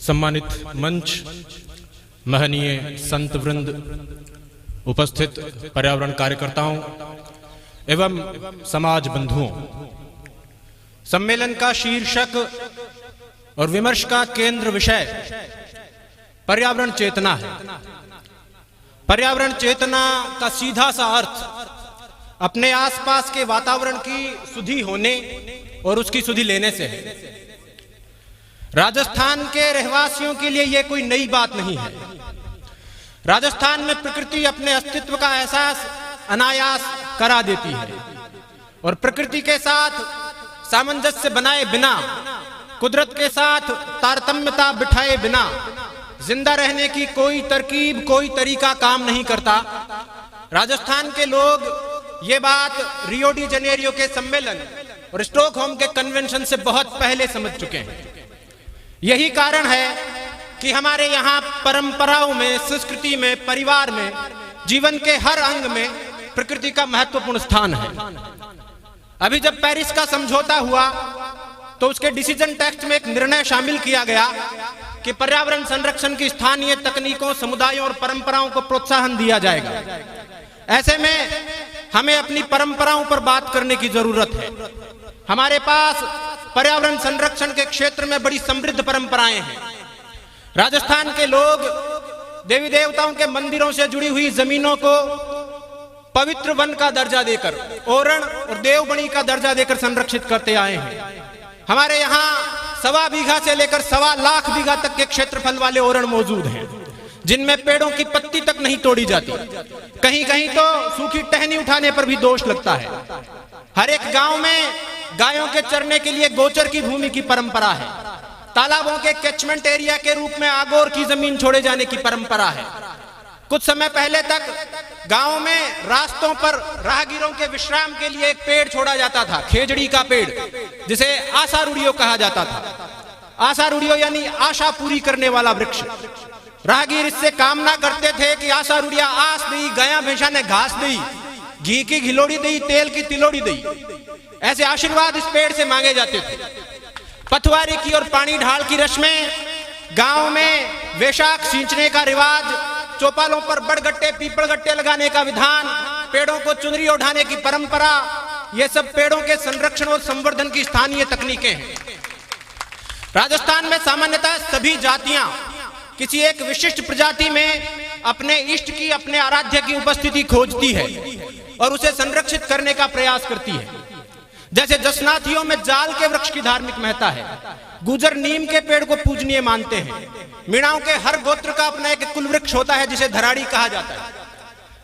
सम्मानित मंच, महनीय संत वृंद, उपस्थित पर्यावरण कार्यकर्ताओं एवं समाज बंधुओं, सम्मेलन का शीर्षक और विमर्श का केंद्र विषय पर्यावरण चेतना है। पर्यावरण चेतना का सीधा सा अर्थ अपने आसपास के वातावरण की सुधि होने और उसकी सुधि लेने से है। राजस्थान के रहवासियों के लिए यह कोई नई बात नहीं है। राजस्थान में प्रकृति अपने अस्तित्व का एहसास अनायास करा देती है और प्रकृति के साथ सामंजस्य बनाए बिना, कुदरत के साथ तारतम्यता बिठाए बिना जिंदा रहने की कोई तरकीब, कोई तरीका काम नहीं करता। राजस्थान के लोग ये बात रियो डी जनेरियो के सम्मेलन और स्टॉकहोम के कन्वेंशन से बहुत पहले समझ चुके हैं। यही कारण है कि हमारे यहाँ परंपराओं में, संस्कृति में, परिवार में, जीवन के हर अंग में प्रकृति का महत्वपूर्ण स्थान है। अभी जब पेरिस का समझौता हुआ तो उसके डिसीजन टेक्स्ट में एक निर्णय शामिल किया गया कि पर्यावरण संरक्षण की स्थानीय तकनीकों, समुदायों और परंपराओं को प्रोत्साहन दिया जाएगा। ऐसे में हमें अपनी परंपराओं पर बात करने की जरूरत है। हमारे पास पर्यावरण संरक्षण के क्षेत्र में बड़ी समृद्ध परंपराएं हैं। राजस्थान के लोग देवी देवताओं के मंदिरों से जुड़ी हुई जमीनों को पवित्र वन का दर्जा देकर, ओरण और देवबनी का दर्जा देकर संरक्षित करते आए हैं। हमारे यहाँ 1.25 बीघा से लेकर 1.25 लाख बीघा तक के क्षेत्रफल वाले ओरण मौजूद हैं, जिनमें पेड़ों की पत्ती तक नहीं तोड़ी जाती। कहीं कहीं तो सूखी टहनी उठाने पर भी दोष लगता है। हर एक गांव में गायों के चरने के लिए गोचर की भूमि की परंपरा है। तालाबों के कैचमेंट एरिया के रूप में आगोर की जमीन छोड़े जाने की परंपरा है। कुछ समय पहले तक गांव में रास्तों पर राहगीरों के विश्राम के लिए एक पेड़ छोड़ा जाता था, खेजड़ी का पेड़, जिसे आशारूढ़ियो कहा जाता था। आशारूढ़ियो यानी आशा पूरी करने वाला वृक्ष। राहगीर इससे कामना करते थे कि आशारूढ़िया आस दी, गया भैंसा ने घास दी, घी की घिलोड़ी दी, तेल की तिलोड़ी दी। ऐसे आशीर्वाद इस पेड़ से मांगे जाते थे। पथवारी की और पानी ढाल की रस्में, गांव में वैशाख सींचने का रिवाज, चौपालों पर बड़गट्टे, पीपलगट्टे लगाने का विधान, पेड़ों को चुनरी ओढ़ाने की परंपरा, ये सब पेड़ों के संरक्षण और संवर्धन की स्थानीय तकनीकें हैं। राजस्थान में सामान्यतः सभी जातियां किसी एक विशिष्ट प्रजाति में अपने इष्ट की, अपने आराध्य की उपस्थिति खोजती है और उसे संरक्षित करने का प्रयास करती है। जैसे जसनाथियों में जाल के वृक्ष की धार्मिक महत्ता है। गुजर नीम के पेड़ को पूजनीय मानते हैं। मीणाओं के हर गोत्र का अपना एक कुल वृक्ष होता है जिसे धराड़ी कहा जाता है।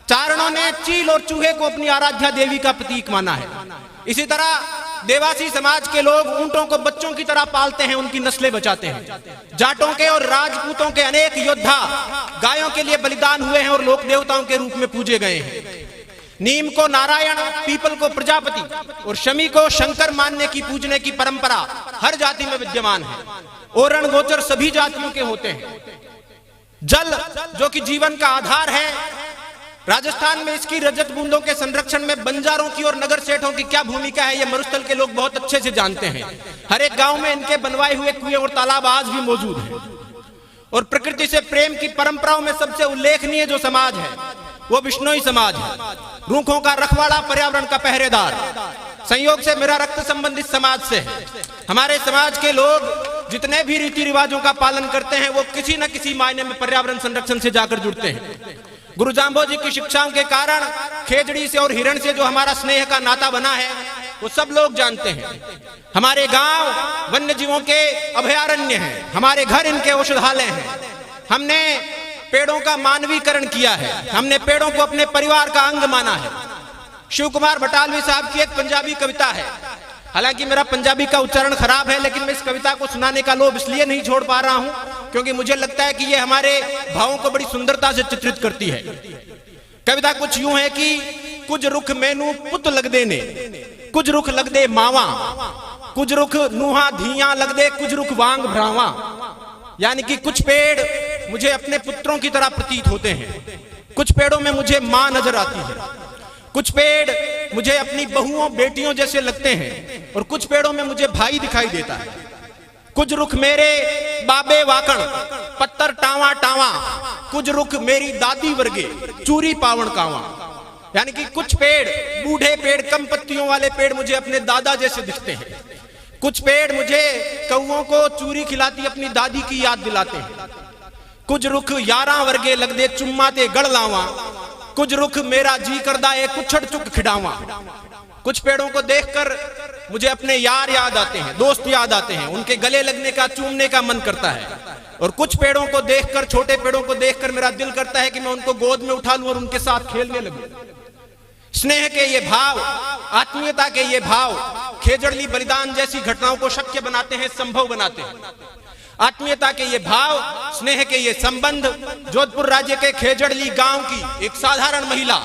चारणों ने चील और चूहे को अपनी आराध्या देवी का प्रतीक माना है। इसी तरह देवासी समाज के लोग ऊंटों को बच्चों की तरह पालते हैं, उनकी नस्लें बचाते हैं। जाटों के और राजपूतों के अनेक योद्धा गायों के लिए बलिदान हुए हैं और लोक देवताओं के रूप में पूजे गए हैं। नीम को नारायण, पीपल को प्रजापति और शमी को शंकर मानने की, पूजने की परंपरा हर जाति में विद्यमान है। ओरण गोचर सभी जातियों के होते हैं। जल जो कि जीवन का आधार है, राजस्थान में इसकी रजत बूंदों के संरक्षण में बंजारों की और नगर सेठों की क्या भूमिका है, यह मरुस्थल के लोग बहुत अच्छे से जानते हैं। हर एक गांव में इनके बनवाए हुए कुएं और तालाब आज भी मौजूद हैं। और प्रकृति से प्रेम की परंपराओं में सबसे उल्लेखनीय जो समाज है वो बिश्नोई समाज है। रूखों का रखवाला, पर्यावरण का पहरेदार। संयोग से मेरा रक्त संबंधित समाज से है। हमारे समाज के लोग जितने भी रीति रिवाजों का पालन करते हैं वो किसी न किसी मायने में पर्यावरण संरक्षण से जाकर जुड़ते हैं। गुरु जाम्बो जी की शिक्षाओं के कारण खेजड़ी से और हिरण से जो हमारा स्नेह का नाता बना है वो सब लोग जानते हैं। हमारे गांव वन्य जीवों के अभयारण्य हैं, हमारे घर इनके औषधालय हैं। हमने पेड़ों का मानवीकरण किया है, हमने पेड़ों को अपने परिवार का अंग माना है। शिव कुमार बटालवी साहब की एक पंजाबी कविता है। हालांकि मेरा पंजाबी का उच्चारण खराब है, लेकिन मैं इस कविता को सुनाने का लोभ इसलिए नहीं छोड़ पा रहा हूं क्योंकि मुझे लगता है कि ये हमारे भावों को बड़ी सुंदरता से चित्रित करती है। कविता कुछ यूं है कि कुछ रुख मैनू पुत लगदे ने, कुछ रुख लगदे मावा, कुछ रुख नूहा धिया लगदे, कुछ रुख वांग भ्रावा। यानी कि कुछ पेड़ मुझे अपने पुत्रों की तरह प्रतीत होते हैं, कुछ पेड़ों में मुझे मां नजर आती है, कुछ पेड़ मुझे अपनी बहुओं बेटियों जैसे लगते हैं और कुछ पेड़ों में मुझे भाई दिखाई देता है। कुछ रुख मेरे बाबे वाकण पत्थर टावा टावा, कुछ रुख मेरी दादी वर्गे चूरी पावण कावा। यानी कि कुछ पेड़, बूढ़े पेड़, कम पत्तियों वाले पेड़ मुझे अपने दादा जैसे दिखते हैं, कुछ पेड़ मुझे कौओं को चूरी खिलाती अपनी दादी की याद दिलाते हैं, कुछ रुख यारा वर्गे लगदे चुम्मा ते गड़ लावा, कुछ रुख मेरा जी करदा ए कुछड़ चुक खिडावा। कुछ पेड़ों को देखकर मुझे अपने यार याद आते हैं, दोस्त याद आते हैं, उनके गले लगने का, चूमने का मन करता है। और कुछ पेड़ों को देखकर, छोटे पेड़ों को देखकर मेरा दिल करता है कि मैं उनको गोद में उठा लूं और उनके साथ खेलने लगूं। स्नेह के ये भाव, आत्मीयता के ये भाव खेजड़ली बलिदान जैसी घटनाओं को शक्य बनाते हैं, संभव बनाते हैं। आत्मीयता के ये भाव, स्नेह के ये संबंध जोधपुर राज्य के खेजड़ली गांव की एक साधारण महिला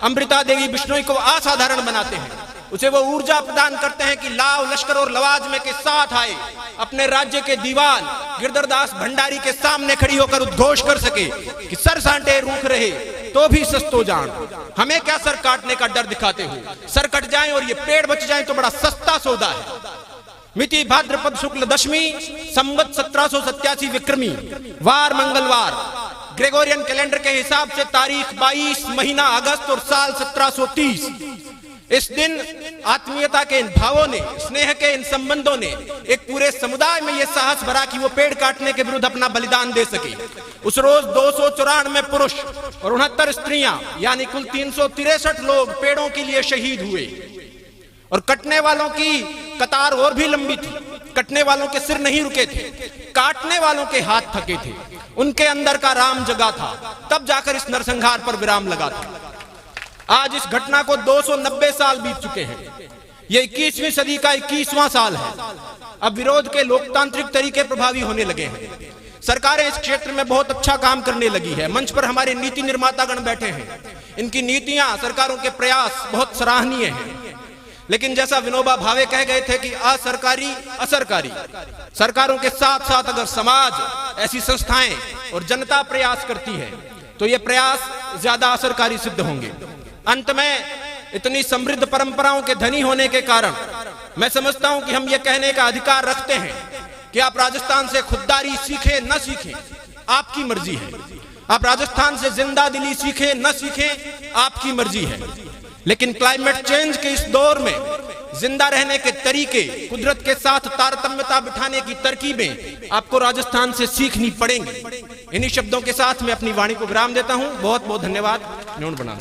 अमृता देवी बिश्नोई को असाधारण बनाते हैं। उसे वो ऊर्जा प्रदान करते हैं कि लाव लश्कर और लवाजमे के साथ आए, अपने राज्य के दीवान गिरधरदास भंडारी के सामने खड़ी होकर उद्घोष कर सके कि सर सांटे रूख रहे तो भी सस्तो जान, हमें क्या सर काटने का डर दिखाते हो, सर कट जाए और ये पेड़ बच जाए तो बड़ा सस्ता सौदा है। मिति भाद्रपद शुक्ल दशमी संवत 1787 विक्रमी, वार मंगलवार, ग्रेगोरियन कैलेंडर के हिसाब से तारीख 22 महीना अगस्त और साल 1730। इस दिन आत्मीयता के इन भावों ने, स्नेह के इन संबंधों ने एक पूरे समुदाय में यह साहस भरा कि वो पेड़ काटने के विरुद्ध अपना बलिदान दे सके। उस रोज 294 पुरुष और 69 स्त्रियां, यानी कुल 363 लोग पेड़ों के लिए शहीद हुए। और कटने वालों की कतार और भी लंबी थी। कटने वालों के सिर नहीं रुके थे, काटने वालों के हाथ थके थे, उनके अंदर का राम जगा था, तब जाकर इस नरसंहार पर विराम लगा था। आज इस घटना को 290 साल बीत चुके हैं। ये 21वीं सदी का 21वां साल है। अब विरोध के लोकतांत्रिक तरीके प्रभावी होने लगे हैं। सरकारें इस क्षेत्र में बहुत अच्छा काम करने लगी है। मंच पर हमारे नीति निर्मातागण बैठे हैं। इनकी नीतियां, सरकारों के प्रयास बहुत सराहनीय हैं। लेकिन जैसा विनोबा भावे कह गए थे कि असरकारी असरकारी, सरकारों के साथ साथ अगर समाज, ऐसी संस्थाएं और जनता प्रयास करती है तो ये प्रयास ज्यादा असरकारी सिद्ध होंगे। अंत में इतनी समृद्ध परंपराओं के धनी होने के कारण मैं समझता हूं कि हम ये कहने का अधिकार रखते हैं कि आप राजस्थान से खुददारी सीखें न सीखें, आपकी मर्जी है। आप राजस्थान से जिंदा दिली सीखें न सीखें, आपकी मर्जी है। लेकिन क्लाइमेट चेंज के इस दौर में जिंदा रहने के तरीके, कुदरत के साथ तारतम्यता बिठाने की तरकीबें आपको राजस्थान से सीखनी पड़ेंगी। इन्हीं शब्दों के साथ मैं अपनी वाणी को विराम देता हूं। बहुत बहुत धन्यवाद। न्यून बनाम।